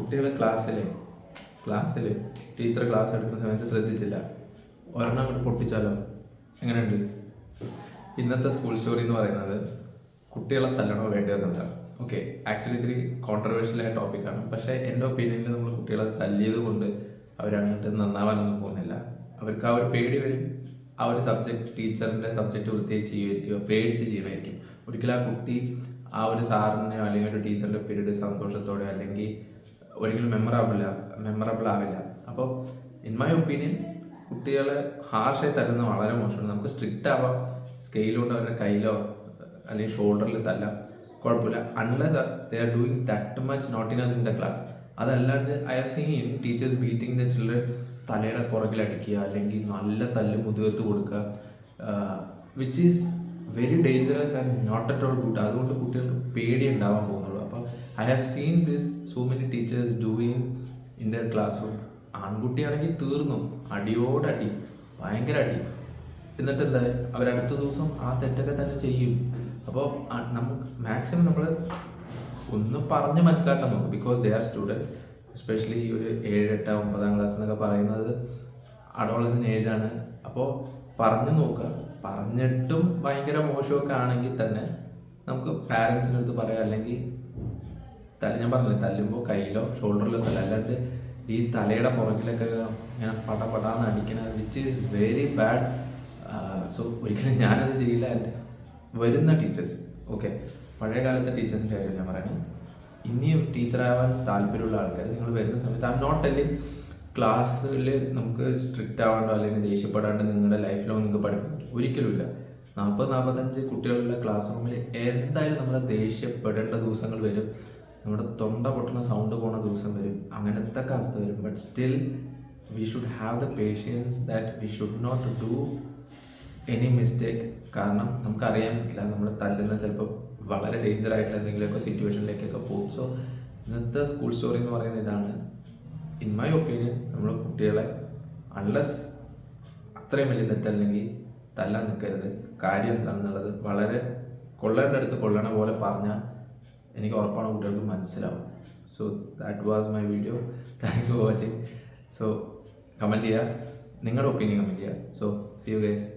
കുട്ടികൾ ക്ലാസ്സിൽ teacher class എടുക്കുന്ന സമയത്ത് ശ്രദ്ധിച്ചില്ല, ഒരെണ്ണം അങ്ങോട്ട് പൊട്ടിച്ചാലോ? എങ്ങനെയുണ്ട്? ഇന്നത്തെ സ്കൂൾ സ്റ്റോറി എന്ന് പറയുന്നത് കുട്ടികളെ തല്ലണോ വേണ്ടയോ എന്നുള്ളതാണ്. ഓക്കെ, ആക്ച്വലി ഇത്തിരി കോൺട്രവേഴ്ഷ്യലായ ടോപ്പിക്കാണ്. പക്ഷേ എൻ്റെ ഒപ്പീനിയനിൽ നമ്മൾ കുട്ടികളെ തല്ലിയത് കൊണ്ട് അവരങ്ങോട്ട് നന്നാവാനൊന്നും പോകുന്നില്ല. അവർക്ക് ആ ഒരു പേടി വരും. ആ ഒരു സബ്ജക്റ്റ്, ടീച്ചറിൻ്റെ സബ്ജക്റ്റ് വൃത്തിയായി ചെയ്യുമായിരിക്കും, പേടിച്ച് ചെയ്യുമായിരിക്കും. ഒരിക്കലും ആ കുട്ടി ആ ഒരു സാറിനെയോ അല്ലെങ്കിൽ ഒരു ടീച്ചറിൻ്റെ പീരീഡ് സന്തോഷത്തോടെ അല്ലെങ്കിൽ ഒരിക്കലും മെമ്മറബിൾ ആവില്ല. അപ്പോൾ ഇൻ മൈ ഒപ്പീനിയൻ കുട്ടികളെ ഹാർഷായി തല്ലുന്നത് വളരെ മോശമാണ്. നമുക്ക് സ്ട്രിക്റ്റ് ആവാം, സ്കെയിലുകൊണ്ട് അവരുടെ കയ്യിലോ അല്ലെങ്കിൽ ഷോൾഡറിൽ തല്ലാം, കുഴപ്പമില്ല. Unless they are doing that much naughtiness in the class. അതല്ലാണ്ട് I have seen teachers beating the children, തലയുടെ പുറകിലടിക്കുക അല്ലെങ്കിൽ നല്ല തല്ല് മുതുകത്ത് കൊടുക്കുക, which is very dangerous and not at all good. അതുകൊണ്ട് കുട്ടികൾക്ക് പേടി ഉണ്ടാവാൻ പോകുന്നുള്ളൂ. അപ്പോൾ I have seen this so many teachers doing in their classroom. ആൺകുട്ടിയാണെങ്കിൽ തീർന്നു, അടിയോടടി, ഭയങ്കര അടി. എന്നിട്ട് എന്താ, അവരടുത്ത ദിവസം ആ തെറ്റൊക്കെ തന്നെ ചെയ്യും. അപ്പോൾ നമുക്ക് മാക്സിമം നമ്മൾ ഒന്ന് പറഞ്ഞ് മനസ്സിലാക്കാൻ നോക്കും. Because they are student, especially ഈ ഒരു 7, 8, 9 ക്ലാസ് എന്നൊക്കെ പറയുന്നത് അഡോളസൻ്റ് ഏജാണ്. അപ്പോൾ പറഞ്ഞു നോക്കുക. പറഞ്ഞിട്ടും ഭയങ്കര മോശമൊക്കെ ആണെങ്കിൽ തന്നെ നമുക്ക് പാരൻസിൻ്റെ അടുത്ത് പറയാം. അല്ലെങ്കിൽ ഞാൻ പറഞ്ഞില്ലേ, തല്ലുമ്പോൾ കയ്യിലോ ഷോൾഡറിലോ തല്ല, അല്ലാണ്ട് ഈ തലയുടെ പുറകിലൊക്കെ ഇങ്ങനെ പടാന്ന് അടിക്കുന്നത്, which is very bad. So ഒരിക്കലും ഞാനത് ചെയ്യില്ല. ആൻഡ് വരുന്ന ടീച്ചേഴ്സ്, ഓക്കെ, പഴയ കാലത്തെ ടീച്ചേഴ്സിൻ്റെ കാര്യം ഞാൻ പറയുന്നത്, ഇനിയും ടീച്ചറാവാൻ താല്പര്യമുള്ള ആൾക്കാർ നിങ്ങൾ വരുന്ന സമയത്ത് ഐ എം നോട്ട് ടെല്ലിങ് ക്ലാസ്സിൽ നമുക്ക് സ്ട്രിക്റ്റ് ആവാണ്ടോ അല്ലെങ്കിൽ ദേഷ്യപ്പെടാണ്ട് നിങ്ങളുടെ ലൈഫ് ലോങ് നിങ്ങൾക്ക് പഠിപ്പിക്കും, ഒരിക്കലുമില്ല. 40-45 കുട്ടികളുള്ള ക്ലാസ് റൂമിൽ എന്തായാലും നമ്മൾ ദേഷ്യപ്പെടേണ്ട ദിവസങ്ങൾ വരും. നമ്മുടെ തൊണ്ട പൊട്ടുന്ന സൗണ്ട് പോണ ദിവസം വരും. അങ്ങനത്തെ ഒക്കെ അവസ്ഥ വരും. But still we should have the patience that we should not do any mistake. കാരണം നമുക്കറിയാൻ പറ്റില്ല, നമ്മൾ തല്ലുന്ന ചിലപ്പോൾ വളരെ ഡേഞ്ചർ ആയിട്ടുള്ള എന്തെങ്കിലുമൊക്കെ സിറ്റുവേഷനിലേക്കൊക്കെ പോകും. സോ ഇന്നത്തെ സ്കൂൾ സ്റ്റോറി എന്ന് പറയുന്നത് ഇതാണ്. ഇൻ മൈ ഒപ്പീനിയൻ നമ്മൾ കുട്ടികളെ അൺലെസ് അത്രയും വലിയ തെറ്റല്ലെങ്കിൽ തല്ലാൻ നിൽക്കരുത്. കാര്യം എന്താണെന്നുള്ളത് വളരെ കൊള്ളേണ്ട അടുത്ത് കൊള്ളണ പോലെ പറഞ്ഞാൽ എനിക്ക് ഉറപ്പാണ് കുട്ടികൾക്ക് മനസ്സിലാവും. So that was my video. Thanks for watching. So comment ചെയ്യുക, നിങ്ങളുടെ ഒപ്പീനിയൻ കമൻറ്റ് ചെയ്യുക. So see you guys.